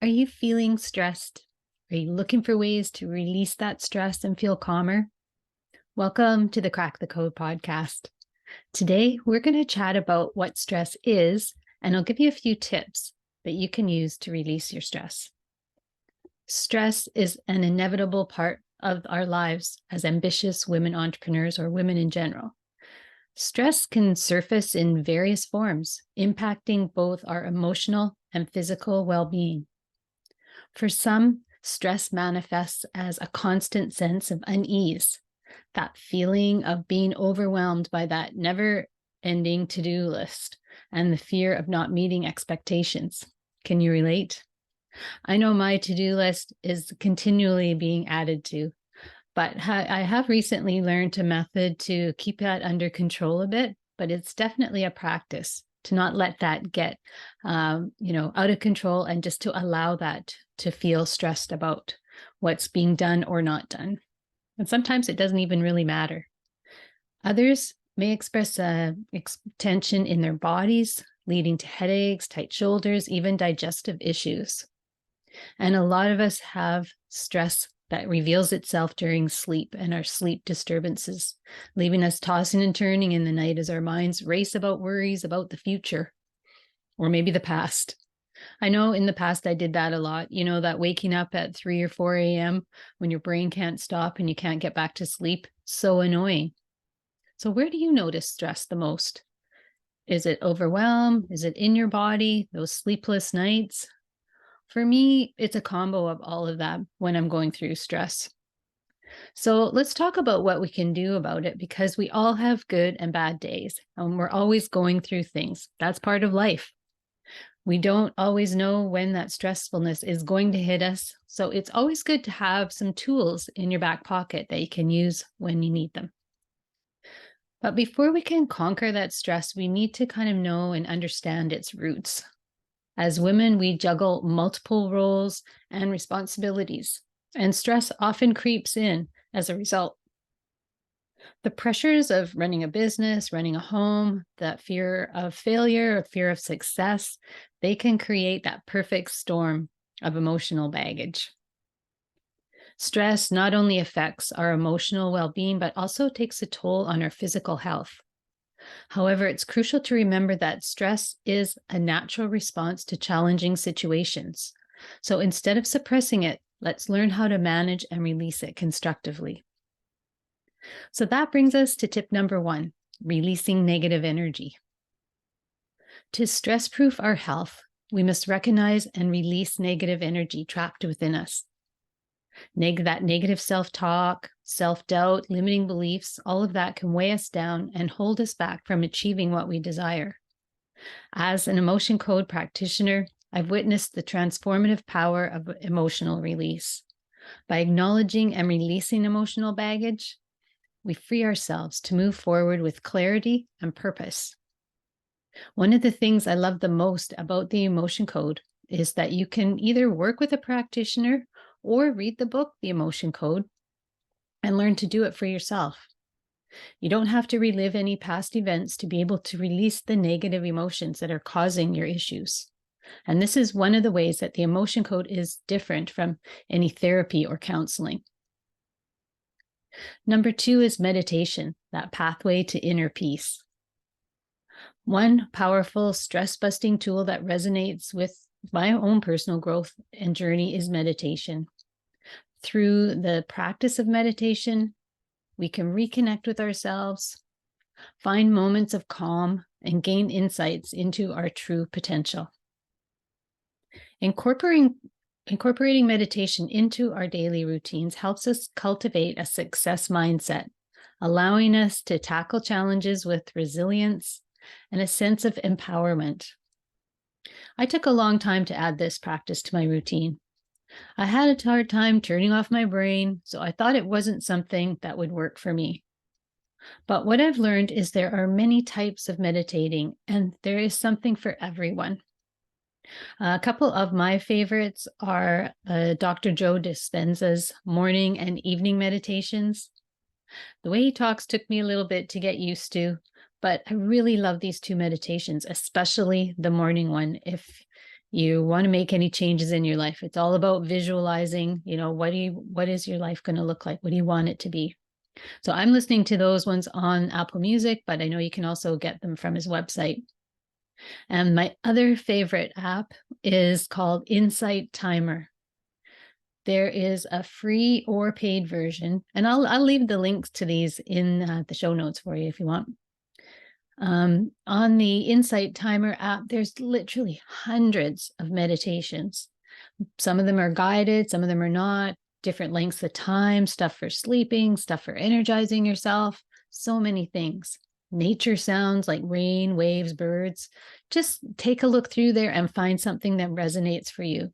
Are you feeling stressed? Are you looking for ways to release that stress and feel calmer? Welcome to the Crack the Code podcast. Today, we're going to chat about what stress is, and I'll give you a few tips that you can use to release your stress. Stress is an inevitable part of our lives as ambitious women entrepreneurs or women in general. Stress can surface in various forms, impacting both our emotional and physical well-being. For some, stress manifests as a constant sense of unease, that feeling of being overwhelmed by that never-ending to-do list and the fear of not meeting expectations. Can you relate? I know my to-do list is continually being added to, but I have recently learned a method to keep that under control a bit, but it's definitely a practice to not let that get, out of control and just to allow that to feel stressed about what's being done or not done. And sometimes it doesn't even really matter. Others may express tension in their bodies, leading to headaches, tight shoulders, even digestive issues. And a lot of us have stress that reveals itself during sleep and our sleep disturbances, leaving us tossing and turning in the night as our minds race about worries about the future or maybe the past. I know in the past I did that a lot, that waking up at 3 or 4 a.m. when your brain can't stop and you can't get back to sleep. So annoying. So where do you notice stress the most? Is it overwhelm? Is it in your body? Those sleepless nights? For me, it's a combo of all of that when I'm going through stress. So let's talk about what we can do about it, because we all have good and bad days and we're always going through things. That's part of life. We don't always know when that stressfulness is going to hit us. So it's always good to have some tools in your back pocket that you can use when you need them. But before we can conquer that stress, we need to kind of know and understand its roots. As women, we juggle multiple roles and responsibilities, and stress often creeps in as a result. The pressures of running a business, running a home, that fear of failure, or fear of success, they can create that perfect storm of emotional baggage. Stress not only affects our emotional well-being, but also takes a toll on our physical health. However, it's crucial to remember that stress is a natural response to challenging situations. So instead of suppressing it, let's learn how to manage and release it constructively. So that brings us to tip number 1, releasing negative energy. To stress-proof our health, we must recognize and release negative energy trapped within us. That negative self-talk, self-doubt, limiting beliefs, all of that can weigh us down and hold us back from achieving what we desire. As an emotion code practitioner, I've witnessed the transformative power of emotional release. By acknowledging and releasing emotional baggage, we free ourselves to move forward with clarity and purpose. One of the things I love the most about the emotion code is that you can either work with a practitioner or read the book, The Emotion Code, and learn to do it for yourself. You don't have to relive any past events to be able to release the negative emotions that are causing your issues. And this is one of the ways that the Emotion Code is different from any therapy or counseling. Number 2 is meditation, that pathway to inner peace. One powerful stress-busting tool that resonates with my own personal growth and journey is meditation. Through the practice of meditation, we can reconnect with ourselves, find moments of calm, and gain insights into our true potential. Incorporating meditation into our daily routines helps us cultivate a success mindset, allowing us to tackle challenges with resilience and a sense of empowerment. I took a long time to add this practice to my routine. I had a hard time turning off my brain, so I thought it wasn't something that would work for me. But what I've learned is there are many types of meditating, and there is something for everyone. A couple of my favorites are Dr. Joe Dispenza's morning and evening meditations. The way he talks took me a little bit to get used to, but I really love these 2 meditations, especially the morning one. If you want to make any changes in your life. It's all about visualizing, what is your life going to look like? What do you want it to be? So I'm listening to those ones on Apple Music, but I know you can also get them from his website. And my other favorite app is called Insight Timer. There is a free or paid version, and I'll leave the links to these in the show notes for you if you want. On the Insight Timer app, there's literally hundreds of meditations. Some of them are guided, some of them are not, different lengths of time, stuff for sleeping, stuff for energizing yourself, so many things. Nature sounds like rain, waves, birds. Just take a look through there and find something that resonates for you.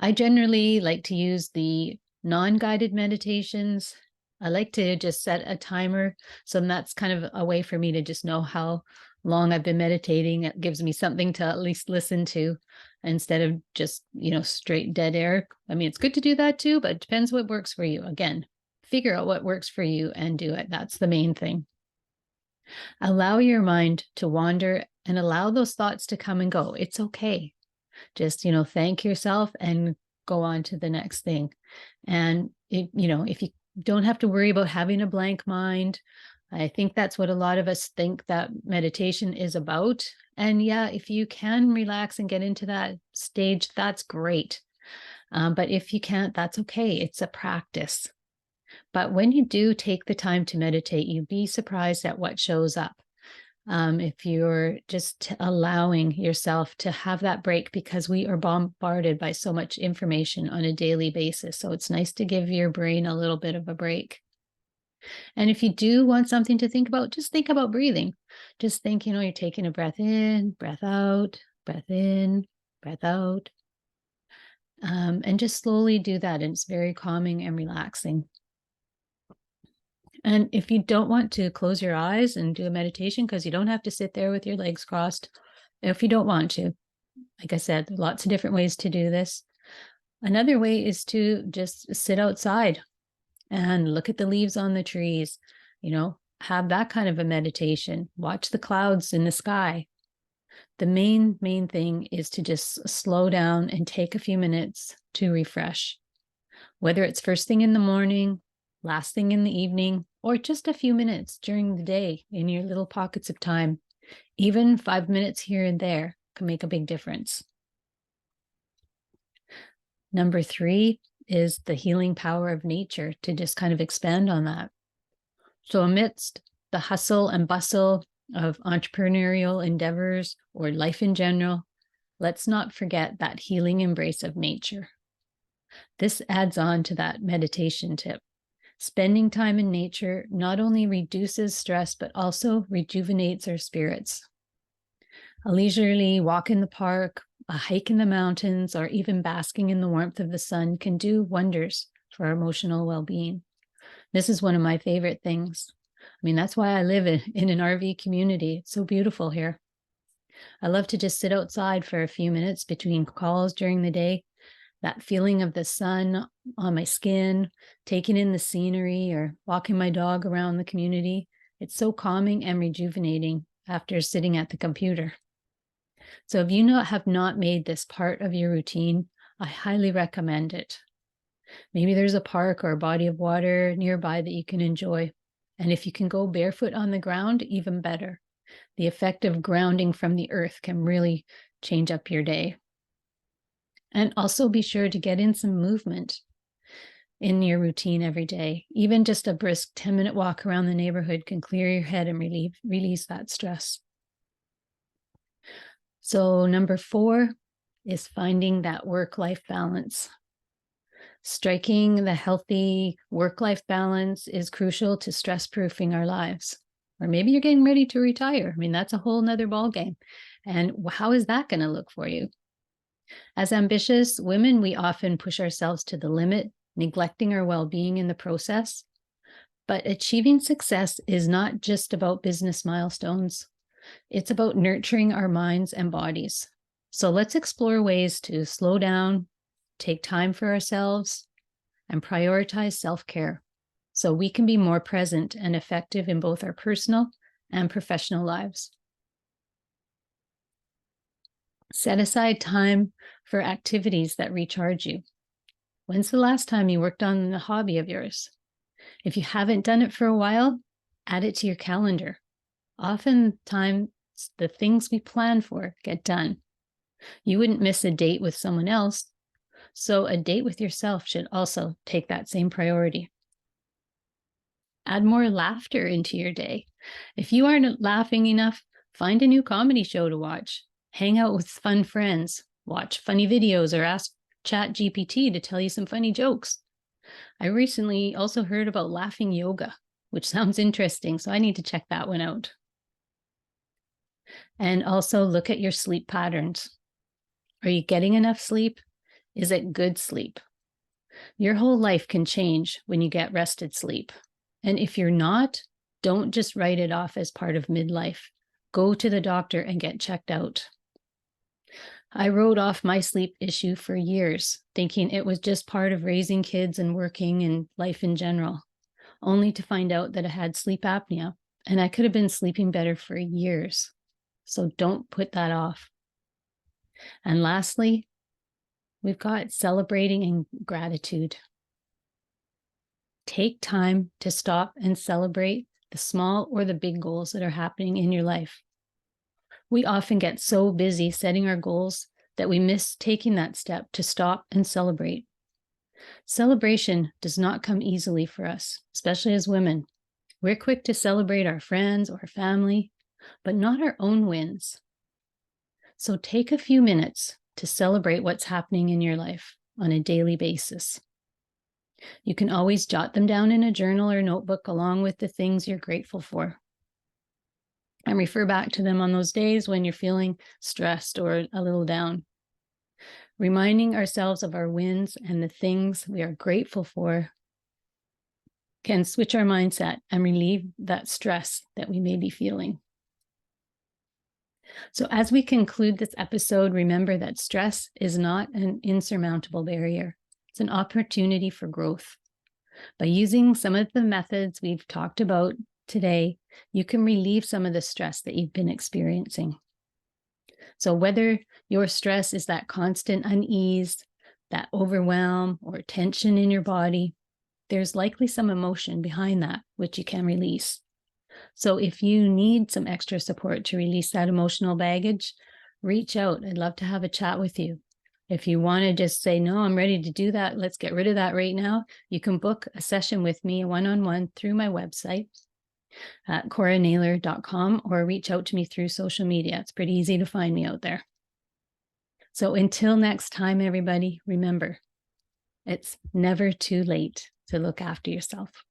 I generally like to use the non-guided meditations. I like to just set a timer. So that's kind of a way for me to just know how long I've been meditating. It gives me something to at least listen to instead of just, straight dead air. I mean, it's good to do that too, but it depends what works for you. Again, figure out what works for you and do it. That's the main thing. Allow your mind to wander and allow those thoughts to come and go. It's okay. Just, thank yourself and go on to the next thing. And, if you don't have to worry about having a blank mind, I think that's what a lot of us think that meditation is about. And yeah, if you can relax and get into that stage, that's great. But if you can't, that's okay. It's a practice. But when you do take the time to meditate, you'd be surprised at what shows up. If you're just allowing yourself to have that break, because we are bombarded by so much information on a daily basis. So it's nice to give your brain a little bit of a break. And if you do want something to think about, just think about breathing. Just think, you're taking a breath in, breath out, breath in, breath out. And just slowly do that. And it's very calming and relaxing. And if you don't want to close your eyes and do a meditation, because you don't have to sit there with your legs crossed, if you don't want to, like I said, there are lots of different ways to do this. Another way is to just sit outside and look at the leaves on the trees, have that kind of a meditation, watch the clouds in the sky. The main thing is to just slow down and take a few minutes to refresh, whether it's first thing in the morning, last thing in the evening, or just a few minutes during the day in your little pockets of time. Even 5 minutes here and there can make a big difference. Number 3 is the healing power of nature, to just kind of expand on that. So amidst the hustle and bustle of entrepreneurial endeavors or life in general, let's not forget that healing embrace of nature. This adds on to that meditation tip. Spending time in nature not only reduces stress, but also rejuvenates our spirits. A leisurely walk in the park, a hike in the mountains, or even basking in the warmth of the sun can do wonders for our emotional well-being. This is one of my favorite things. I mean, that's why I live in an RV community. It's so beautiful here. I love to just sit outside for a few minutes between calls during the day. That feeling of the sun on my skin, taking in the scenery, or walking my dog around the community. It's so calming and rejuvenating after sitting at the computer. So if you have not made this part of your routine, I highly recommend it. Maybe there's a park or a body of water nearby that you can enjoy. And if you can go barefoot on the ground, even better. The effect of grounding from the earth can really change up your day. And also be sure to get in some movement in your routine every day. Even just a brisk 10-minute walk around the neighborhood can clear your head and release that stress. So number 4 is finding that work-life balance. Striking the healthy work-life balance is crucial to stress-proofing our lives. Or maybe you're getting ready to retire. I mean, that's a whole nother ballgame. And how is that going to look for you? As ambitious women, we often push ourselves to the limit, neglecting our well-being in the process. But achieving success is not just about business milestones. It's about nurturing our minds and bodies. So let's explore ways to slow down, take time for ourselves, and prioritize self-care so we can be more present and effective in both our personal and professional lives. Set aside time for activities that recharge you. When's the last time you worked on a hobby of yours? If you haven't done it for a while, add it to your calendar. Oftentimes, the things we plan for get done. You wouldn't miss a date with someone else, so a date with yourself should also take that same priority. Add more laughter into your day. If you aren't laughing enough, find a new comedy show to watch. Hang out with fun friends. Watch funny videos or ask ChatGPT to tell you some funny jokes. I recently also heard about laughing yoga, which sounds interesting, so I need to check that one out. And also look at your sleep patterns. Are you getting enough sleep? Is it good sleep? Your whole life can change when you get rested sleep. And if you're not, don't just write it off as part of midlife. Go to the doctor and get checked out. I wrote off my sleep issue for years, thinking it was just part of raising kids and working and life in general, only to find out that I had sleep apnea and I could have been sleeping better for years. So don't put that off. And lastly, we've got celebrating and gratitude. Take time to stop and celebrate the small or the big goals that are happening in your life. We often get so busy setting our goals that we miss taking that step to stop and celebrate. Celebration does not come easily for us, especially as women. We're quick to celebrate our friends or family, but not our own wins. So take a few minutes to celebrate what's happening in your life on a daily basis. You can always jot them down in a journal or notebook along with the things you're grateful for. And refer back to them on those days when you're feeling stressed or a little down. Reminding ourselves of our wins and the things we are grateful for can switch our mindset and relieve that stress that we may be feeling. So as we conclude this episode, remember that stress is not an insurmountable barrier. It's an opportunity for growth. By using some of the methods we've talked about today, you can relieve some of the stress that you've been experiencing. So whether your stress is that constant unease, that overwhelm, or tension in your body, there's likely some emotion behind that, which you can release. So if you need some extra support to release that emotional baggage, reach out. I'd love to have a chat with you. If you want to just say, no, I'm ready to do that, let's get rid of that right now, you can book a session with me, a one-on-one, through my website at coranailer.com, or reach out to me through social media. It's pretty easy to find me out there. So until next time, everybody, remember, it's never too late to look after yourself.